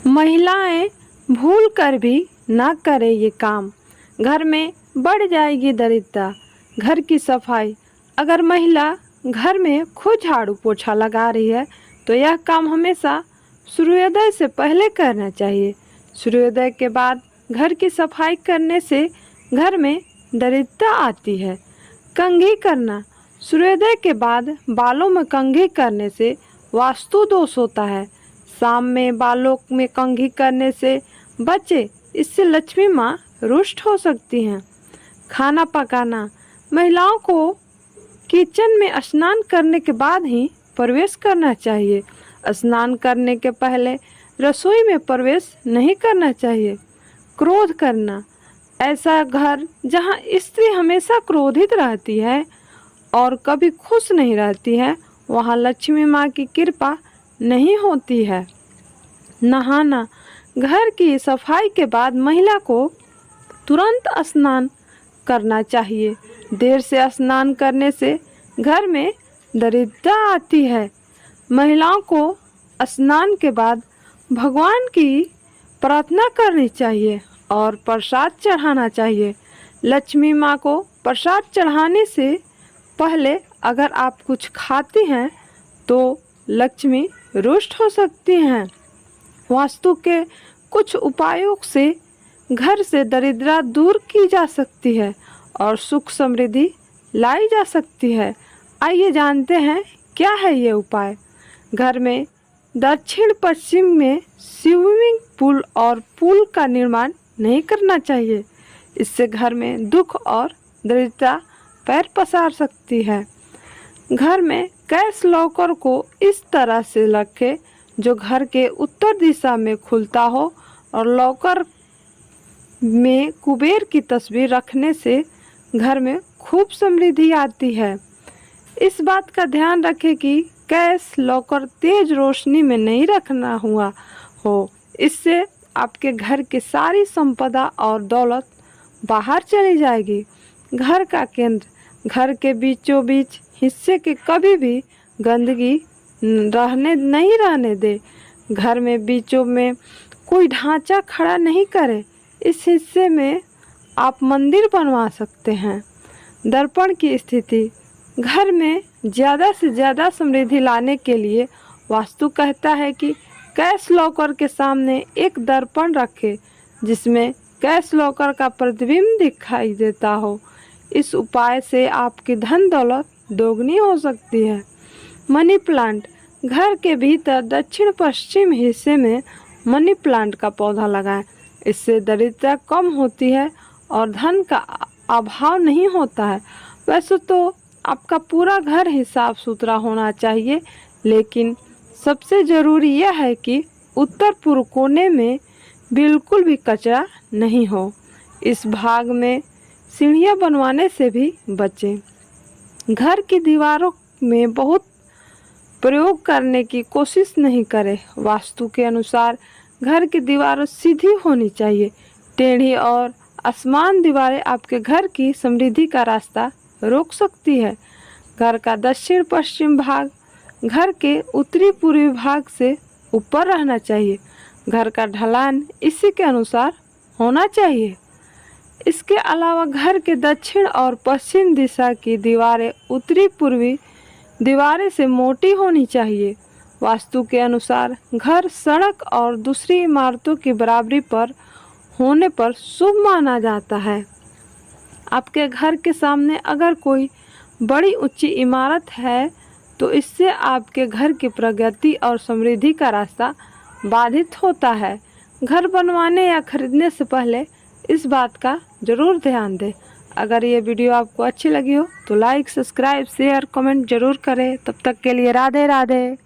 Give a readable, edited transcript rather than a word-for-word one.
महिलाएं भूल कर भी ना करें ये काम, घर में बढ़ जाएगी दरिद्रता। घर की सफाई, अगर महिला घर में खुद झाड़ू पोछा लगा रही है तो यह काम हमेशा सूर्योदय से पहले करना चाहिए। सूर्योदय के बाद घर की सफाई करने से घर में दरिद्रता आती है। कंघी करना, सूर्योदय के बाद बालों में कंघी करने से वास्तु दोष होता है। शाम में बालों में कंघी करने से बचे, इससे लक्ष्मी माँ रुष्ट हो सकती हैं। खाना पकाना, महिलाओं को किचन में स्नान करने के बाद ही प्रवेश करना चाहिए। स्नान करने के पहले रसोई में प्रवेश नहीं करना चाहिए। क्रोध करना, ऐसा घर जहाँ स्त्री हमेशा क्रोधित रहती है और कभी खुश नहीं रहती है, वहाँ लक्ष्मी माँ की कृपा नहीं होती है। नहाना, घर की सफाई के बाद महिला को तुरंत स्नान करना चाहिए। देर से स्नान करने से घर में दरिद्रता आती है। महिलाओं को स्नान के बाद भगवान की प्रार्थना करनी चाहिए और प्रसाद चढ़ाना चाहिए। लक्ष्मी माँ को प्रसाद चढ़ाने से पहले अगर आप कुछ खाती हैं तो लक्ष्मी रुष्ट हो सकती हैं। वास्तु के कुछ उपायों से घर से दरिद्रता दूर की जा सकती है और सुख समृद्धि लाई जा सकती है। आइए जानते हैं क्या है ये उपाय। घर में दक्षिण पश्चिम में स्विमिंग पूल और पूल का निर्माण नहीं करना चाहिए। इससे घर में दुख और दरिद्रता पैर पसार सकती है। घर में कैश लॉकर को इस तरह से रखें जो घर के उत्तर दिशा में खुलता हो और लॉकर में कुबेर की तस्वीर रखने से घर में खूब समृद्धि आती है। इस बात का ध्यान रखें कि कैश लॉकर तेज रोशनी में नहीं रखना हुआ हो, इससे आपके घर की सारी संपदा और दौलत बाहर चली जाएगी। घर का केंद्र, घर के बीचों बीच हिस्से के कभी भी गंदगी नहीं रहने दे। घर में बीचों में कोई ढांचा खड़ा नहीं करें। इस हिस्से में आप मंदिर बनवा सकते हैं। दर्पण की स्थिति, घर में ज़्यादा से ज़्यादा समृद्धि लाने के लिए वास्तु कहता है कि कैश लॉकर के सामने एक दर्पण रखें जिसमें कैश लॉकर का प्रतिबिंब दिखाई देता हो। इस उपाय से आपकी धन दौलत दोगुनी हो सकती है। मनी प्लांट, घर के भीतर दक्षिण पश्चिम हिस्से में मनी प्लांट का पौधा लगाएं। इससे दरिद्रता कम होती है और धन का अभाव नहीं होता है। वैसे तो आपका पूरा घर ही साफ सुथरा होना चाहिए, लेकिन सबसे ज़रूरी यह है कि उत्तर पूर्व कोने में बिल्कुल भी कचरा नहीं हो। इस भाग में सीढ़ियाँ बनवाने से भी बचें। घर की दीवारों में बहुत प्रयोग करने की कोशिश नहीं करें। वास्तु के अनुसार घर की दीवारें सीधी होनी चाहिए। टेढ़ी और असमान दीवारें आपके घर की समृद्धि का रास्ता रोक सकती है। घर का दक्षिण पश्चिम भाग घर के उत्तरी पूर्वी भाग से ऊपर रहना चाहिए। घर का ढलान इसी के अनुसार होना चाहिए। इसके अलावा घर के दक्षिण और पश्चिम दिशा की दीवारें उत्तरी पूर्वी दीवारें से मोटी होनी चाहिए। वास्तु के अनुसार घर सड़क और दूसरी इमारतों की बराबरी पर होने पर शुभ माना जाता है। आपके घर के सामने अगर कोई बड़ी ऊंची इमारत है तो इससे आपके घर की प्रगति और समृद्धि का रास्ता बाधित होता है। घर बनवाने या खरीदने से पहले इस बात का ज़रूर ध्यान दें। अगर ये वीडियो आपको अच्छी लगी हो तो लाइक, सब्सक्राइब, शेयर, कमेंट ज़रूर करें। तब तक के लिए राधे राधे।